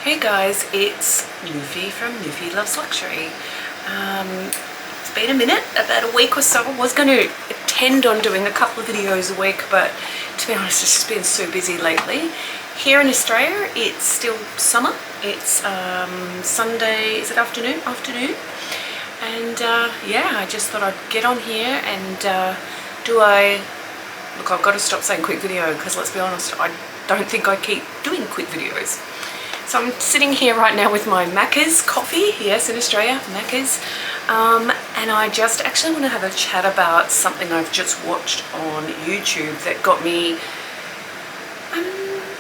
Hey guys, it's Newfie from Newfie Loves Luxury. It's been a minute, about a week or so. I was going to intend on doing a couple of videos a week, but to be honest, it's just been so busy lately. Here in Australia, it's still summer. It's Sunday, is it afternoon? And yeah, I just thought I'd get on here and look, I've got to stop saying quick video because let's be honest, I don't think I keep doing quick videos. So I'm sitting here right now with my Macca's coffee, yes, in Australia, Macca's, and I just actually want to have a chat about something I've just watched on YouTube that got me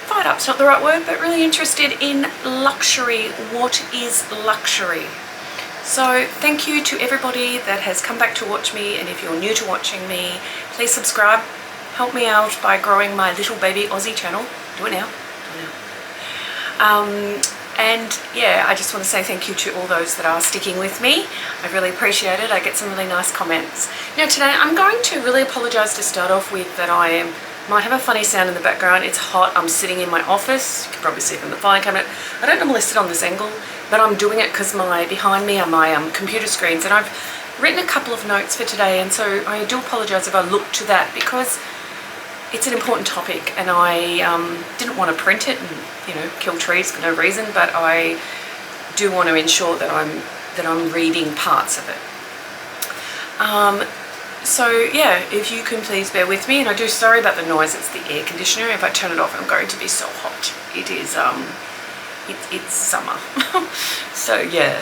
fired up's not the right word, but really interested in luxury. What is luxury? So thank you to everybody that has come back to watch me, and if you're new to watching me, please subscribe. Help me out by growing my little baby Aussie channel. Do it now. And yeah, I just want to say thank you to all those that are sticking with me. I really appreciate it. I get some really nice comments. Now today I'm going to really apologise to start off with that I might have a funny sound in the background. It's hot. I'm sitting in my office. You can probably see from the filing cabinet. I don't normally sit on this angle, but I'm doing it because behind me are my computer screens, and I've written a couple of notes for today, and so I do apologise if I look to that because it's an important topic, and I didn't want to print it and kill trees for no reason, but I do want to ensure that I'm reading parts of it. So yeah, if you can please bear with me, and I do sorry about the noise. It's the air conditioner. If I turn it off, I'm going to be so hot. It is it's summer. So yeah.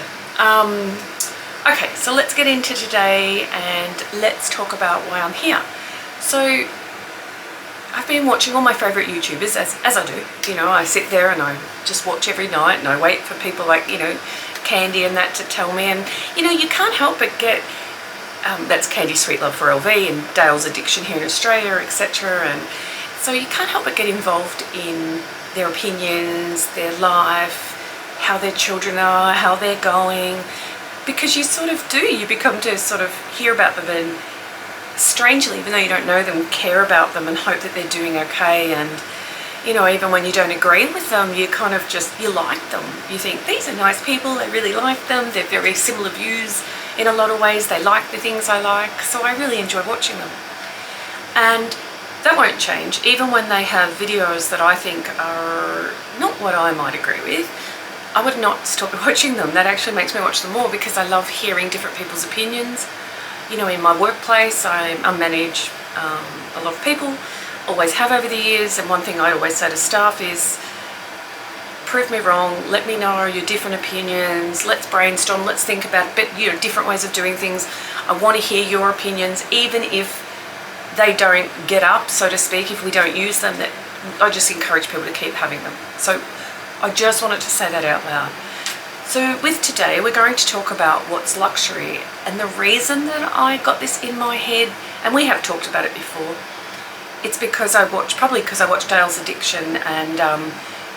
Okay, so let's get into today and let's talk about why I'm here. So I've been watching all my favourite YouTubers, as I do. I sit there and I just watch every night, and I wait for people like, Candy and that to tell me. And, you can't help but get, that's Candy's Sweet Love for LV and Dale's Addiction here in Australia, etc. And so you can't help but get involved in their opinions, their life, how their children are, how they're going, because you sort of do. You become to sort of hear about them and strangely, even though you don't know them, care about them and hope that they're doing okay. And even when you don't agree with them, you kind of you like them. You think, these are nice people, I really like them, they're very similar views in a lot of ways, they like the things I like, so I really enjoy watching them. And that won't change, even when they have videos that I think are not what I might agree with. I would not stop watching them. That actually makes me watch them more because I love hearing different people's opinions. In my workplace, I manage a lot of people, always have over the years, and one thing I always say to staff is, prove me wrong, let me know your different opinions, let's brainstorm, let's think about different ways of doing things. I want to hear your opinions, even if they don't get up, so to speak, if we don't use them. That I just encourage people to keep having them. So I just wanted to say that out loud. So with today, we're going to talk about what's luxury, and the reason that I got this in my head, and we have talked about it before, it's because probably because I watched Dale's Addiction, and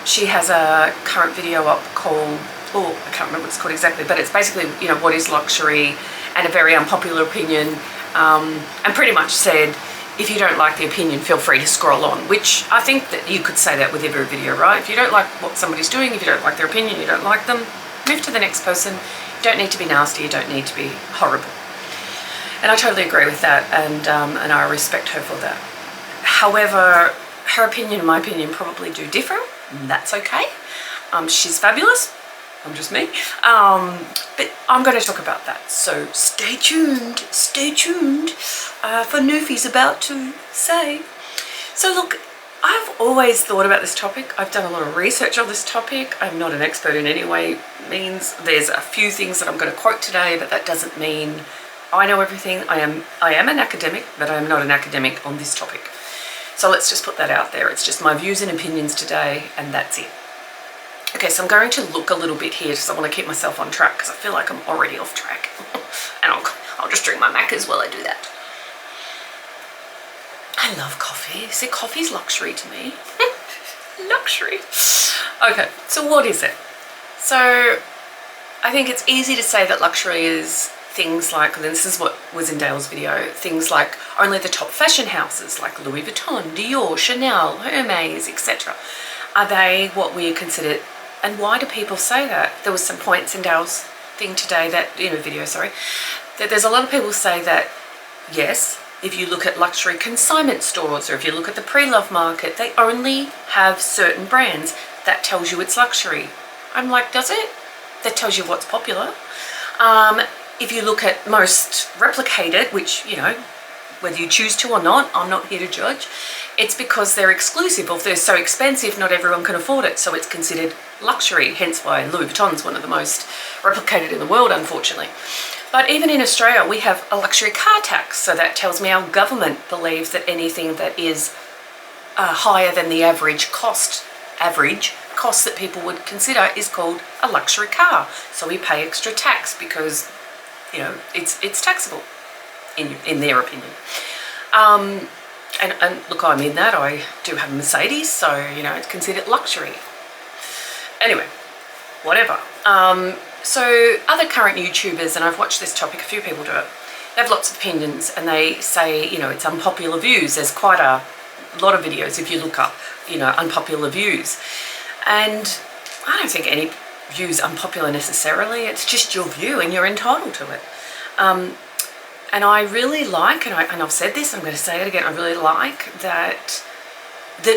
she has a current video up called, I can't remember what it's called exactly, but it's basically, what is luxury, and a very unpopular opinion, and pretty much said, if you don't like the opinion, feel free to scroll on, which I think that you could say that with every video, right? If you don't like what somebody's doing, if you don't like their opinion, you don't like them, move to the next person. You don't need to be nasty, you don't need to be horrible. And I totally agree with that, and I respect her for that. However, her opinion and my opinion probably do differ, and that's okay. She's fabulous, I'm just me. But I'm going to talk about that, so stay tuned for Newfie's about to say. So look, I've always thought about this topic. I've done a lot of research on this topic. I'm not an expert in any way. Means there's a few things that I'm going to quote today, but that doesn't mean I know everything. I am an academic, but I am not an academic on this topic. So let's just put that out there. It's just my views and opinions today, and that's it. Okay, so I'm going to look a little bit here because I want to keep myself on track because I feel like I'm already off track. And I'll just drink my Macca's while I do that. I love coffee. See, coffee's luxury to me. Luxury. Okay, so what is it? So I think it's easy to say that luxury is things like, and this is what was in Dale's video, things like only the top fashion houses like Louis Vuitton, Dior, Chanel, Hermes, etc. Are they what we consider And why do people say that? There was some points in Dale's thing today that, in a video, sorry, that there's a lot of people say that, yes, if you look at luxury consignment stores or if you look at the pre-love market, they only have certain brands. That tells you it's luxury. I'm like, does it? That tells you what's popular. If you look at most replicated, which, you know, whether you choose to or not, I'm not here to judge, it's because they're exclusive, or if they're so expensive, not everyone can afford it, so it's considered luxury, hence why Louis Vuitton's one of the most replicated in the world, unfortunately. But even in Australia, we have a luxury car tax, so that tells me our government believes that anything that is higher than the average cost that people would consider is called a luxury car. So we pay extra tax because, you know, it's taxable in their opinion. And look, I'm in that. I do have a Mercedes, so, you know, it's considered luxury. Anyway, whatever. So other current YouTubers, and I've watched this topic, a few people do it, they have lots of opinions and they say, you know, it's unpopular views. There's quite a lot of videos if you look up, you know, unpopular views. And I don't think any view's unpopular necessarily. It's just your view and you're entitled to it. And I really like, and I've said this, I'm going to say it again, I really like that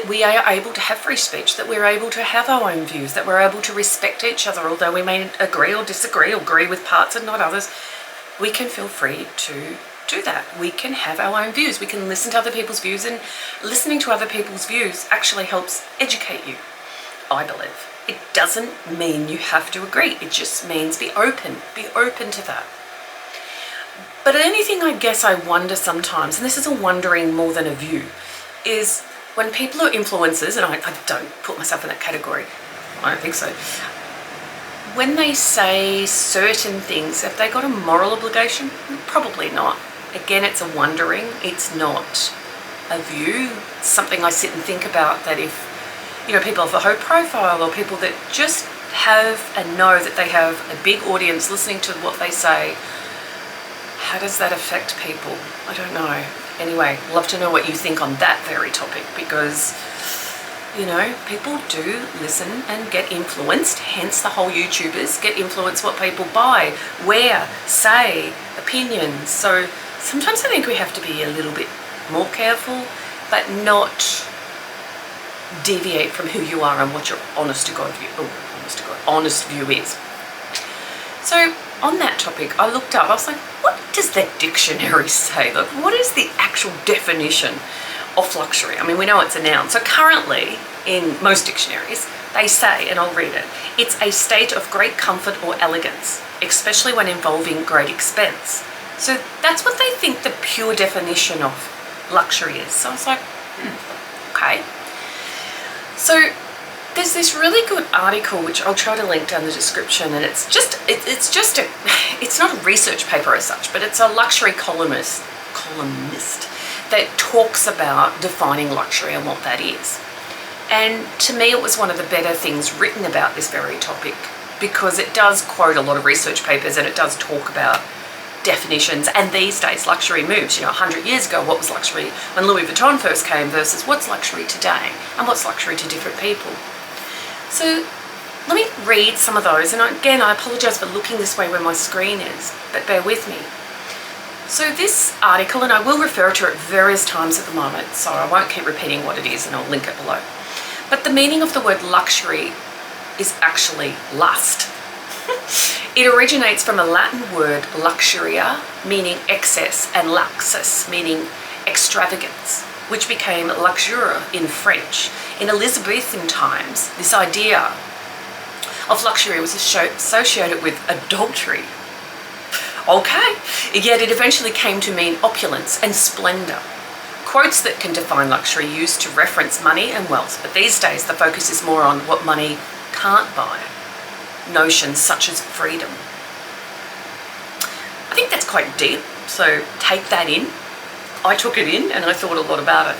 we are able to have free speech, that we're able to have our own views, that we're able to respect each other, although we may agree or disagree, or agree with parts and not others. We can feel free to do that. We can have our own views. We can listen to other people's views, and listening to other people's views actually helps educate you, I believe. It doesn't mean you have to agree. It just means be open to that. But anything I guess I wonder sometimes, and this is a wondering more than a view, is when people are influencers, and I don't put myself in that category, I don't think so, when they say certain things, have they got a moral obligation? Probably not. Again, it's a wondering, it's not a view. It's something I sit and think about, that if, you know, people have a high profile, or people that just have and know that they have a big audience listening to what they say, how does that affect people? I don't know. Anyway, love to know what you think on that very topic, because, you know, people do listen and get influenced, hence the whole YouTubers get influenced what people buy, wear, say, opinions. So sometimes I think we have to be a little bit more careful, but not deviate from who you are and what your honest to God view is. So on that topic, I looked up, I was like, what does the dictionary say? Like, what is the actual definition of luxury? I mean, we know it's a noun. So currently, in most dictionaries, they say, and I'll read it, it's a state of great comfort or elegance, especially when involving great expense. So that's what they think the pure definition of luxury is. So I was like, okay. So there's this really good article, which I'll try to link down the description, and it's not a research paper as such, but it's a luxury columnist that talks about defining luxury and what that is. And to me, it was one of the better things written about this very topic, because it does quote a lot of research papers and it does talk about definitions. And these days, luxury moves. You know, 100 years ago, what was luxury when Louis Vuitton first came versus what's luxury today, and what's luxury to different people. So let me read some of those. And again, I apologize for looking this way where my screen is, but bear with me. So this article, and I will refer to it various times at the moment, so I won't keep repeating what it is, and I'll link it below. But the meaning of the word luxury is actually lust. It originates from a Latin word luxuria, meaning excess, and luxus, meaning extravagance, which became luxure in French. In Elizabethan times, this idea of luxury was associated with adultery. Okay, yet it eventually came to mean opulence and splendor. Quotes that can define luxury used to reference money and wealth, but these days the focus is more on what money can't buy. Notions such as freedom. I think that's quite deep, so take that in. I took it in and I thought a lot about it,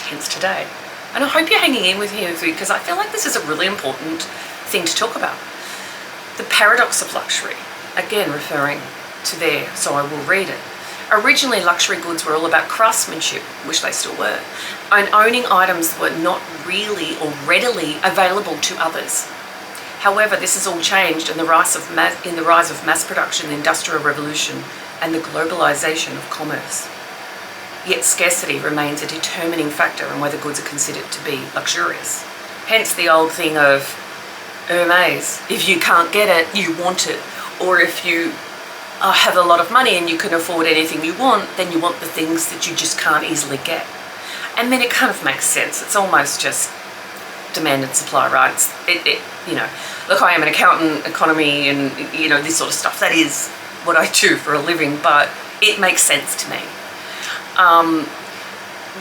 hence today. And I hope you're hanging in with me, because I feel like this is a really important thing to talk about. The paradox of luxury, again referring to there, so I will read it. Originally, luxury goods were all about craftsmanship, which they still were, and owning items that were not really or readily available to others. However, this has all changed in the rise of mass production, the Industrial Revolution, and the globalization of commerce. Yet scarcity remains a determining factor in whether goods are considered to be luxurious. Hence the old thing of Hermes, if you can't get it, you want it. Or if you have a lot of money and you can afford anything you want, then you want the things that you just can't easily get. And then it kind of makes sense. It's almost just demand and supply, right? Look, I am an accountant, economy, and this sort of stuff. That is what I do for a living, but it makes sense to me.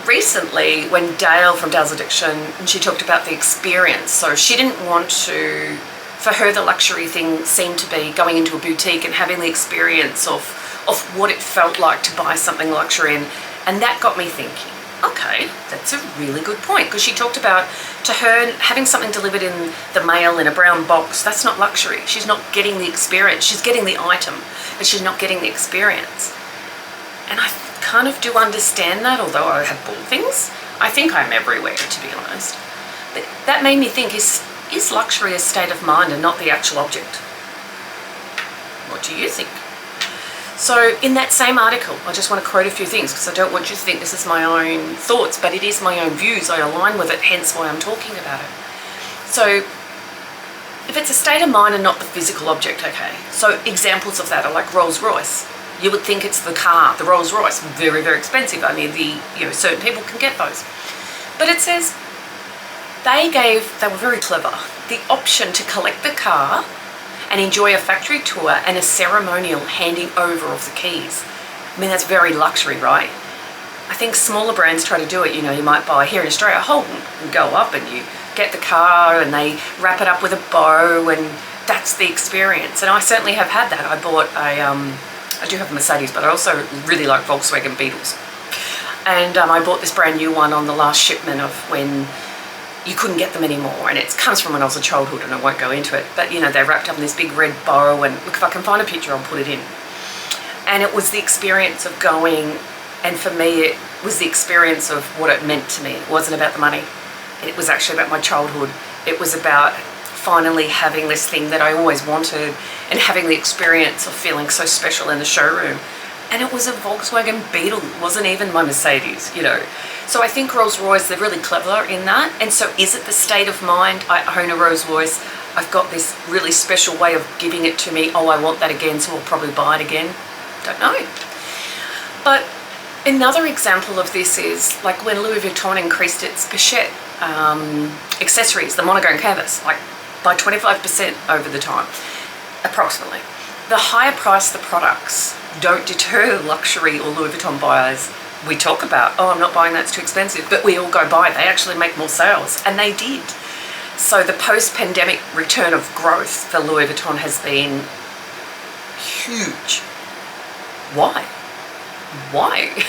Recently, when Dale from Dale's Addiction, and she talked about the experience, so she didn't want to, for her the luxury thing seemed to be going into a boutique and having the experience of what it felt like to buy something luxury, and that got me thinking, okay, that's a really good point, because she talked about, to her, having something delivered in the mail in a brown box, that's not luxury. She's not getting the experience. She's getting the item, but she's not getting the experience. And I kind of do understand that, although I have bought things. I think I'm everywhere, to be honest. But that made me think, is luxury a state of mind and not the actual object? What do you think? So in that same article, I just want to quote a few things because I don't want you to think this is my own thoughts, but it is my own views. I align with it, hence why I'm talking about it. So if it's a state of mind and not the physical object, okay. So examples of that are like Rolls Royce. You would think it's the car, the Rolls Royce, very, very expensive. Only certain people can get those. But it says they were very clever, the option to collect the car and enjoy a factory tour and a ceremonial handing over of the keys. I mean, that's very luxury, right? I think smaller brands try to do it. You might buy here in Australia, Holden, and go up and you get the car and they wrap it up with a bow, and that's the experience. And I certainly have had that. I bought I do have a Mercedes, but I also really like Volkswagen Beetles. And I bought this brand new one on the last shipment of when you couldn't get them anymore, and it comes from when I was a childhood, and I won't go into it, but they're wrapped up in this big red bow, and look, if I can find a picture I'll put it in. And it was the experience of going, and for me it was the experience of what it meant to me. It wasn't about the money, it was actually about my childhood. It was about finally having this thing that I always wanted and having the experience of feeling so special in the showroom. And it was a Volkswagen Beetle, it wasn't even my Mercedes, So I think Rolls-Royce, they're really clever in that. And so is it the state of mind, I own a Rolls-Royce, I've got this really special way of giving it to me, oh, I want that again, so I'll probably buy it again? Don't know. But another example of this is like when Louis Vuitton increased its Pochette accessories, the monogramme canvas, like by 25% over the time, approximately. The higher price the products don't deter luxury or Louis Vuitton buyers. We talk about, oh, I'm not buying that, it's too expensive, but we all go buy it. They actually make more sales, and they did. So the post-pandemic return of growth for Louis Vuitton has been huge. Why? Why?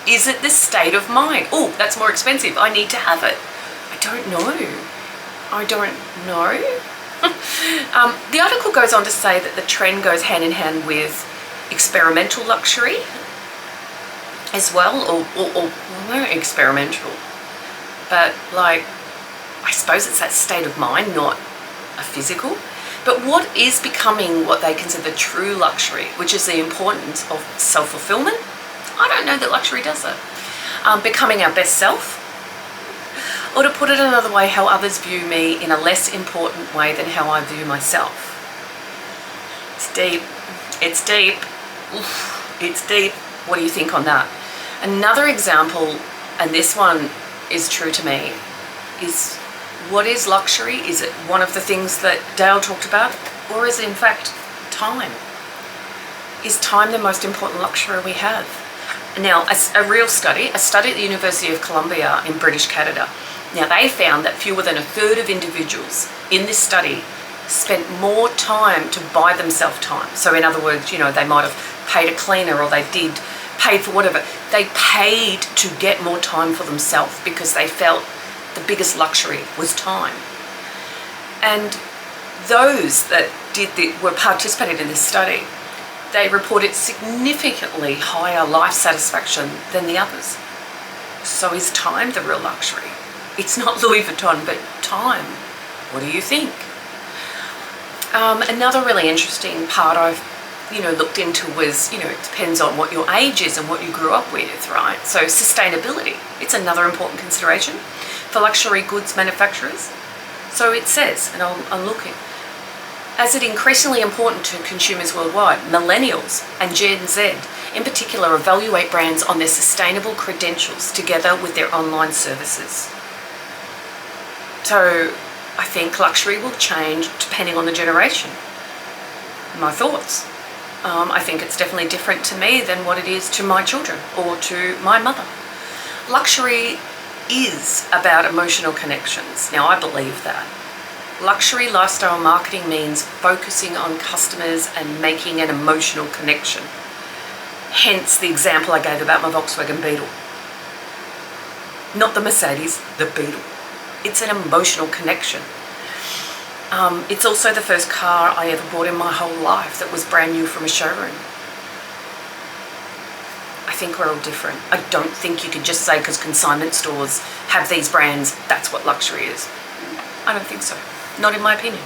Is it the state of mind? Oh, that's more expensive, I need to have it. I don't know. The article goes on to say that the trend goes hand in hand with experimental luxury as well, or not experimental, but like, I suppose it's that state of mind, not a physical. But what is becoming what they consider true luxury, which is the importance of self-fulfillment? I don't know that luxury does that. Becoming our best self, or to put it another way, how others view me in a less important way than how I view myself. It's deep. It's deep. Oof, it's deep. What do you think on that? Another example, and this one is true to me, is what is luxury? Is it one of the things that Dale talked about, or is it in fact time? Is time the most important luxury we have? Now, a study at the University of Columbia in British Canada, now they found that fewer than a third of individuals in this study spent more time to buy themselves time. So in other words, they might have paid a cleaner, or they paid for whatever. They paid to get more time for themselves because they felt the biggest luxury was time. And those that were participated in this study, they reported significantly higher life satisfaction than the others. So is time the real luxury? It's not Louis Vuitton, but time. What do you think? Another really interesting part I've looked into was, it depends on what your age is and what you grew up with, right? So sustainability, it's another important consideration for luxury goods manufacturers. So it says, and I'm looking, as it increasingly important to consumers worldwide, millennials and Gen Z in particular evaluate brands on their sustainable credentials together with their online services. So I think luxury will change depending on the generation. My thoughts. I think it's definitely different to me than what it is to my children or to my mother. Luxury is about emotional connections. Now, I believe that. Luxury lifestyle marketing means focusing on customers and making an emotional connection. Hence the example I gave about my Volkswagen Beetle. Not the Mercedes, the Beetle. It's an emotional connection. It's also the first car I ever bought in my whole life that was brand new from a showroom. I think we're all different. I don't think you could just say because consignment stores have these brands, that's what luxury is. I don't think so. Not in my opinion.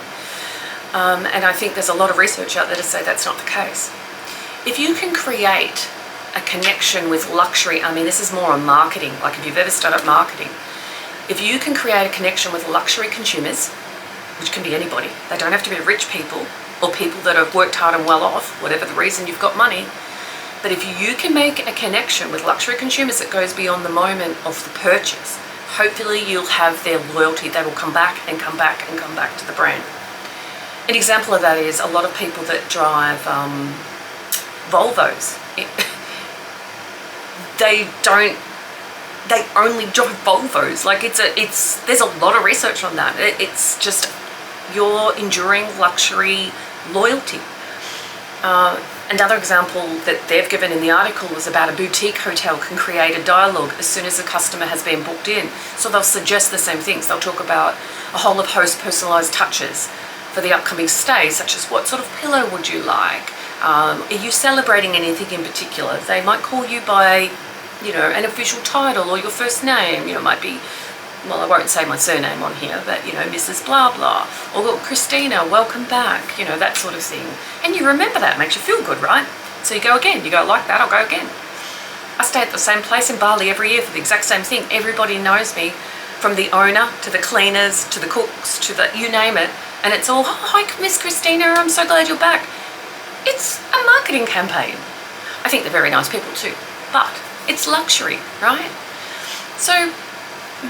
And I think there's a lot of research out there to say that's not the case. If you can create a connection with luxury, I mean, this is more on marketing, like if you've ever started marketing, if you can create a connection with luxury consumers, which can be anybody, they don't have to be rich people or people that have worked hard and well off, whatever the reason you've got money. But if you can make a connection with luxury consumers that goes beyond the moment of the purchase, hopefully you'll have their loyalty. They will come back and come back and come back to the brand. An example of that is a lot of people that drive Volvos. They only drive Volvos. Like there's a lot of research on that. It's just your enduring luxury loyalty. Another example that they've given in the article was about a boutique hotel can create a dialogue as soon as a customer has been booked in. So they'll suggest the same things. They'll talk about a whole of host personalised touches for the upcoming stay, such as what sort of pillow would you like? Are you celebrating anything in particular? They might call you by, an official title or your first name. It might be, well, I won't say my surname on here, but, Mrs. Blah Blah, or Christina, welcome back, that sort of thing. And you remember that, makes you feel good, right? So you go again, you go, like that, I'll go again. I stay at the same place in Bali every year for the exact same thing. Everybody knows me, from the owner to the cleaners to the cooks to the, you name it. And it's all, oh, hi, Miss Christina, I'm so glad you're back. It's a marketing campaign. I think they're very nice people too, but it's luxury, right? So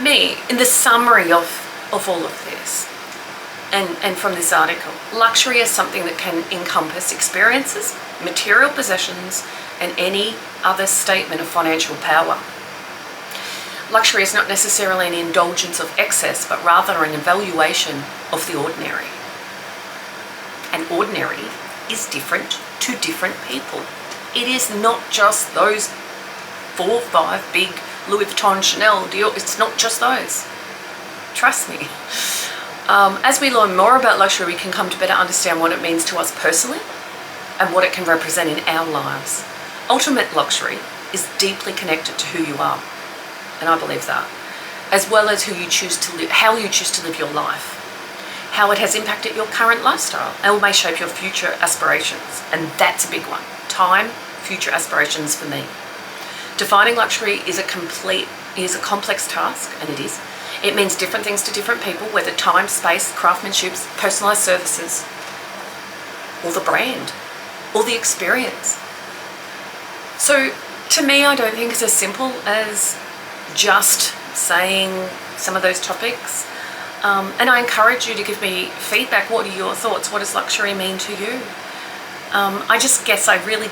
me, in the summary of all of this, and from this article, luxury is something that can encompass experiences, material possessions, and any other statement of financial power. Luxury is not necessarily an indulgence of excess, but rather an evaluation of the ordinary. And ordinary is different to different people. It is not just those 4 or 5 big Louis Vuitton, Chanel, Dior. It's not just those. Trust me. As we learn more about luxury, we can come to better understand what it means to us personally and what it can represent in our lives. Ultimate luxury is deeply connected to who you are, and I believe that, as well as who you choose to live, how you choose to live your life, how it has impacted your current lifestyle, and may shape your future aspirations. And that's a big one. Time, future aspirations for me. Defining luxury is a complex task, and it is. It means different things to different people, whether time, space, craftsmanship, personalised services, or the brand, or the experience. So to me, I don't think it's as simple as just saying some of those topics. And I encourage you to give me feedback. What are your thoughts? What does luxury mean to you? I just guess I really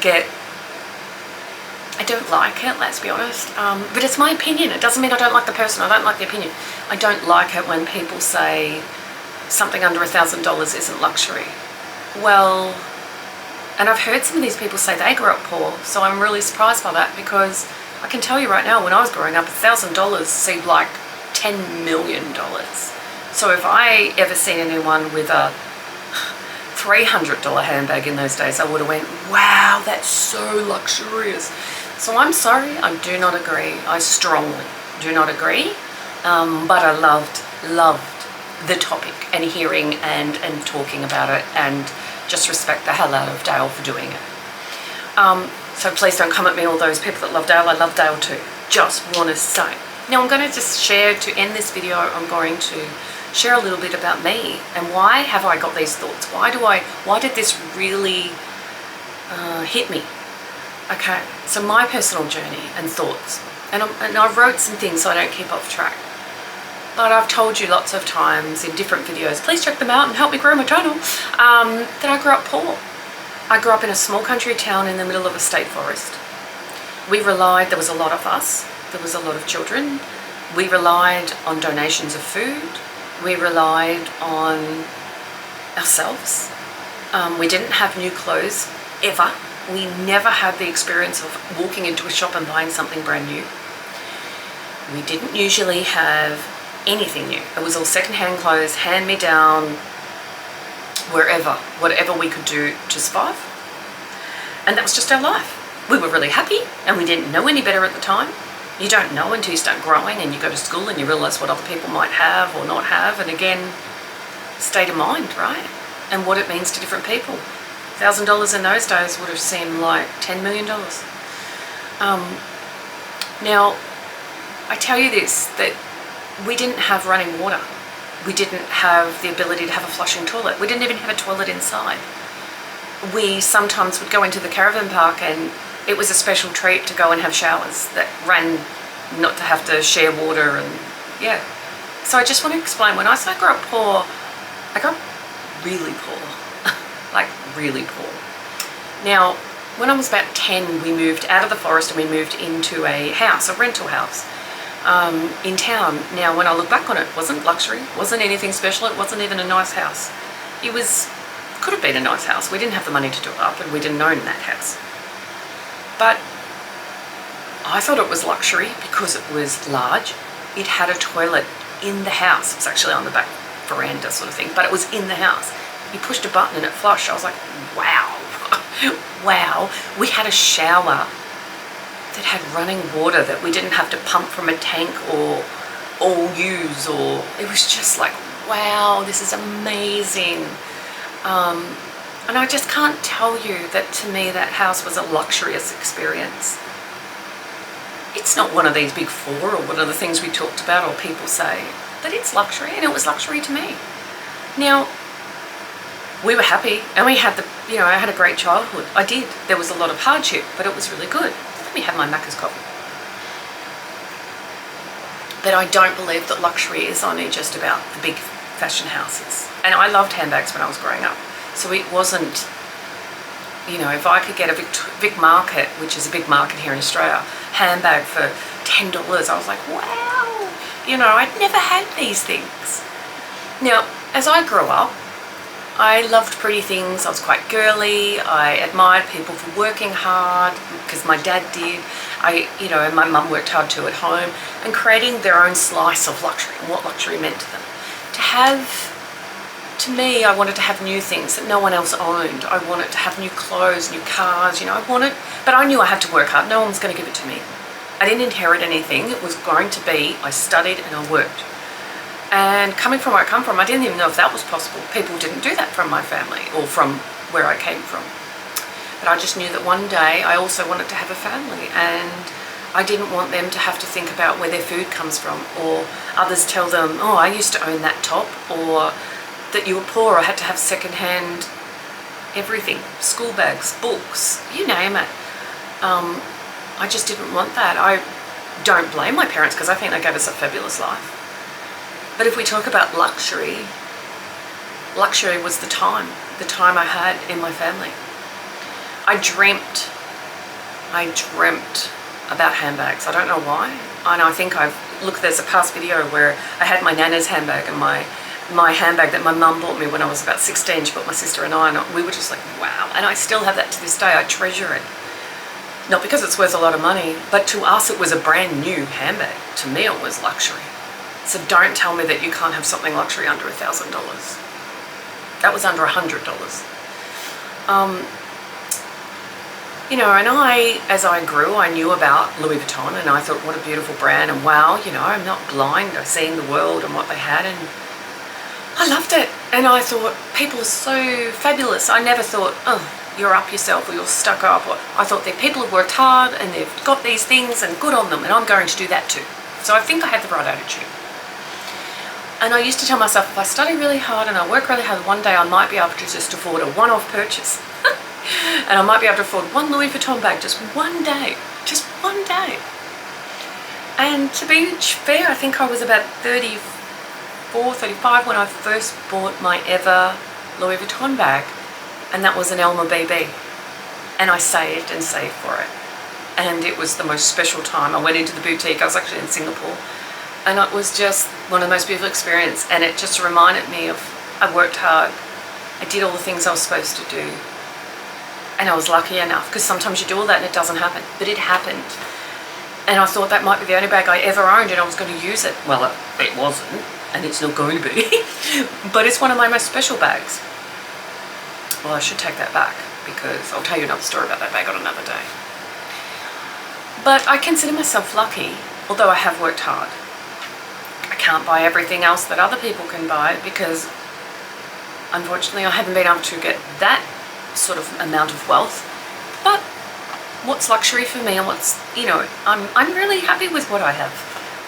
I don't like it, let's be honest. But it's my opinion. It doesn't mean I don't like the person. I don't like the opinion. I don't like it when people say something under $1,000 isn't luxury. Well, and I've heard some of these people say they grew up poor, so I'm really surprised by that, because I can tell you right now, when I was growing up, $1,000 seemed like $10 million. So if I ever seen anyone with a $300 handbag in those days, I would have went, wow, that's so luxurious. So I'm sorry, I do not agree. I strongly do not agree. But I loved the topic and hearing and talking about it, and just respect the hell out of Dale for doing it. So please don't come at me, all those people that love Dale. I love Dale too. Just want to say. Now I'm going to just share, to end this video, I'm going to share a little bit about me and why have I got these thoughts? Why did this really hit me? Okay, so my personal journey and thoughts. And I wrote some things so I don't keep off track. But I've told you lots of times in different videos, please check them out and help me grow my channel, that I grew up poor. I grew up in a small country town in the middle of a state forest. There was a lot of us, there was a lot of children. We relied on donations of food. We relied on ourselves. We didn't have new clothes, ever. We never had the experience of walking into a shop and buying something brand new. We didn't usually have anything new. It was all secondhand clothes, hand-me-down, wherever, whatever we could do to survive. And that was just our life. We were really happy and we didn't know any better at the time. You don't know until you start growing and you go to school and you realise what other people might have or not have. And again, state of mind, right? And what it means to different people. $1,000 in those days would have seemed like $10 million. Now, I tell you this, that we didn't have running water. We didn't have the ability to have a flushing toilet. We didn't even have a toilet inside. We sometimes would go into the caravan park and it was a special treat to go and have showers that ran, not to have to share water, and yeah. So I just want to explain, when I say I grew up poor, I grew up really poor, like really poor. Now, when I was about 10, we moved out of the forest and we moved into a house, a rental house. In town. Now, when I look back on it, wasn't luxury, wasn't anything special, it wasn't even a nice house. Could have been a nice house. We didn't have the money to do it up and we didn't own that house. But I thought it was luxury because it was large. It had a toilet in the house. It was actually on the back veranda sort of thing, but it was in the house. You pushed a button and it flushed. I was like, wow, wow. We had a shower that had running water that we didn't have to pump from a tank or use, or it was just like, wow, this is amazing. And I just can't tell you that to me that house was a luxurious experience. It's not one of these big four or one of the things we talked about or people say, but it's luxury, and it was luxury to me. Now, we were happy and we had I had a great childhood. I did. There was a lot of hardship, but it was really good. Let me have my Macca's coffee. But I don't believe that luxury is only just about the big fashion houses. And I loved handbags when I was growing up. So it wasn't, if I could get a Vic Market, which is a big market here in Australia, handbag for $10, I was like, wow. I'd never had these things. Now, as I grew up, I loved pretty things. I was quite girly. I admired people for working hard, because my dad did. And my mum worked hard too at home, and creating their own slice of luxury and what luxury meant to them. To me, I wanted to have new things that no one else owned. I wanted to have new clothes, new cars, but I knew I had to work hard. No one was going to give it to me. I didn't inherit anything. It was going to be, I studied and I worked. And coming from where I come from, I didn't even know if that was possible. People didn't do that from my family or from where I came from. But I just knew that one day I also wanted to have a family, and I didn't want them to have to think about where their food comes from, or others tell them, oh, I used to own that top, or that you were poor or had to have second-hand everything, school bags, books, you name it. I just didn't want that. I don't blame my parents, because I think they gave us a fabulous life. But if we talk about luxury, luxury was the time I had in my family. I dreamt about handbags. I don't know why. And I think there's a past video where I had my nana's handbag and my handbag that my mum bought me when I was about 16. She bought my sister and I, and we were just like, wow. And I still have that to this day. I treasure it. Not because it's worth a lot of money, but to us it was a brand new handbag. To me it was luxury. So don't tell me that you can't have something luxury under $1,000. That was under $100. And as I grew, I knew about Louis Vuitton, and I thought, what a beautiful brand, and wow, I'm not blind. I've seen the world and what they had, and I loved it. And I thought, people are so fabulous. I never thought, oh, you're up yourself or you're stuck up. Or I thought that people have worked hard and they've got these things and good on them, and I'm going to do that too. So I think I had the right attitude. And I used to tell myself, if I study really hard and I work really hard, one day I might be able to just afford a one-off purchase. And I might be able to afford one Louis Vuitton bag just one day. Just one day. And to be fair, I think I was about 34, 35 when I first bought my ever Louis Vuitton bag. And that was an Elma BB. And I saved and saved for it. And it was the most special time. I went into the boutique. I was actually in Singapore. And it was just one of the most beautiful experiences. And it just reminded me of, I worked hard. I did all the things I was supposed to do. And I was lucky enough, because sometimes you do all that and it doesn't happen. But it happened. And I thought that might be the only bag I ever owned and I was going to use it. Well, it wasn't. And it's not going to be. But it's one of my most special bags. Well, I should take that back, because I'll tell you another story about that bag on another day. But I consider myself lucky, although I have worked hard. I can't buy everything else that other people can buy, because unfortunately I haven't been able to get that sort of amount of wealth. But what's luxury for me, and what's, you know, I'm really happy with what I have.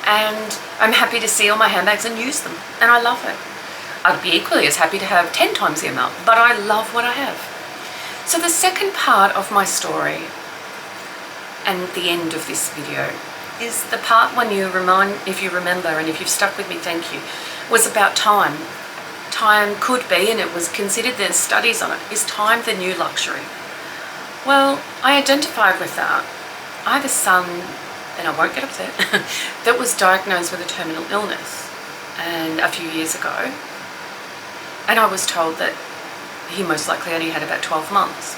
And I'm happy to see all my handbags and use them. And I love it. I'd be equally as happy to have 10 times the amount, but I love what I have. So the second part of my story, and the end of this video, is the part when you if you remember, and if you've stuck with me, thank you, was about time. Time could be, and it was considered, there's studies on it, is time the new luxury? Well, I identified with that. I have a son, and I won't get upset, that was diagnosed with a terminal illness and a few years ago. And I was told that he most likely only had about 12 months.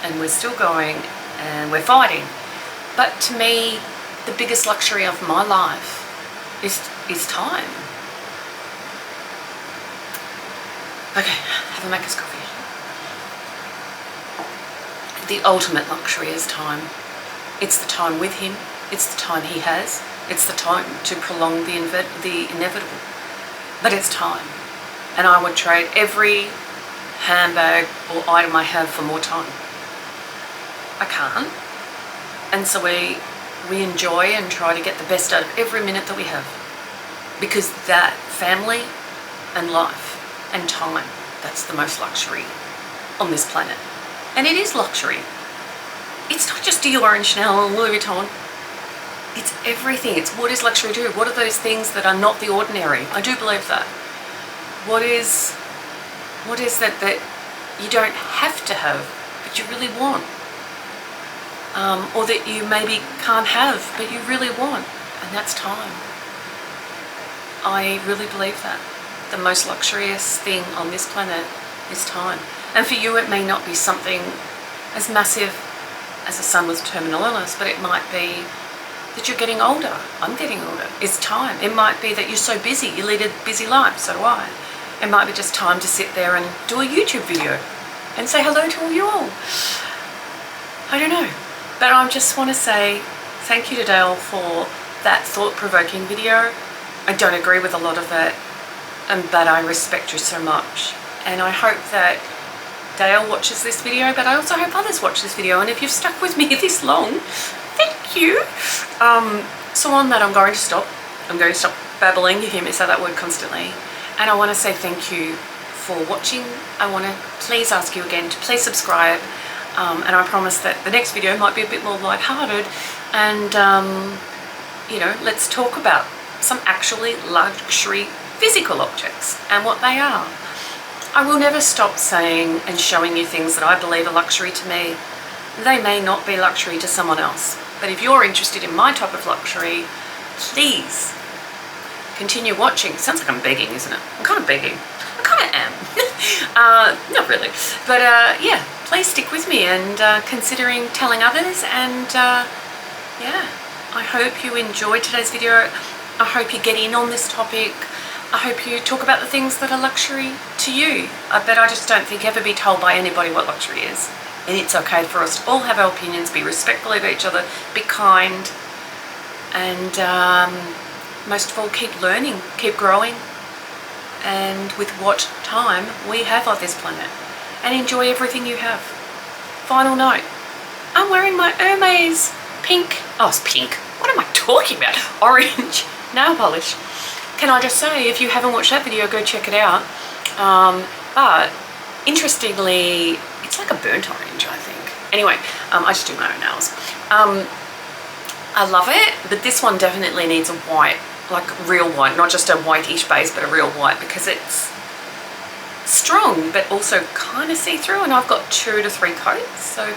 And we're still going and we're fighting. But to me, the biggest luxury of my life is time. Okay, have a Macca's coffee. The ultimate luxury is time. It's the time with him. It's the time he has. It's the time to prolong the inevitable. But it's time. And I would trade every handbag or item I have for more time. I can't. And so we enjoy and try to get the best out of every minute that we have. Because that family and life and time, that's the most luxury on this planet. And it is luxury. It's not just Dior and Chanel and Louis Vuitton. It's everything. It's what is luxury do? What are those things that are not the ordinary? I do believe that. What is that you don't have to have, but you really want? Or that you maybe can't have, but you really want, and that's time. I really believe that. The most luxurious thing on this planet is time. And for you, it may not be something as massive as a son with terminal illness, but it might be that you're getting older. I'm getting older. It's time. It might be that you're so busy. You lead a busy life, so do I. It might be just time to sit there and do a YouTube video and say hello to all you all. I don't know. But I just want to say thank you to Dale for that thought-provoking video. I don't agree with a lot of it, but I respect you so much. And I hope that Dale watches this video, but I also hope others watch this video. And if you've stuck with me this long, thank you. So on that, I'm going to stop. I'm going to stop babbling. You hear me say that word constantly. And I want to say thank you for watching. I want to please ask you again to please subscribe. And I promise that the next video might be a bit more lighthearted. And, you know, let's talk about some actually luxury physical objects and what they are. I will never stop saying and showing you things that I believe are luxury to me. They may not be luxury to someone else. But if you're interested in my type of luxury, please continue watching. Sounds like I'm begging, isn't it? I'm kind of begging. I kind of am. Not really. But yeah, please stick with me and considering telling others. And yeah, I hope you enjoyed today's video. I hope you get in on this topic. I hope you talk about the things that are luxury to you. But I just don't think ever be told by anybody what luxury is. And it's okay for us to all have our opinions, be respectful of each other, be kind, and most of all, keep learning, keep growing, and with what time we have on this planet, and enjoy everything you have. Final note, I'm wearing my Hermes pink, oh it's pink, what am I talking about? Orange nail polish. Can I just say, if you haven't watched that video, go check it out. But interestingly, it's like a burnt orange, I think. Anyway, I just do my own nails. I love it, but this one definitely needs a white, like real white, not just a whitish base, but a real white, because it's strong, but also kind of see-through, and I've got 2 to 3 coats, so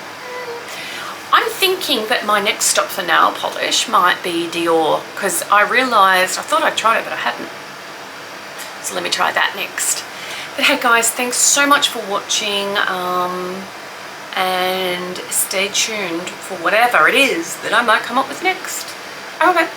I'm thinking that my next stop for nail polish might be Dior, because I realised, I thought I'd tried it, but I hadn't. So let me try that next. But hey guys, thanks so much for watching, and stay tuned for whatever it is that I might come up with next. Okay.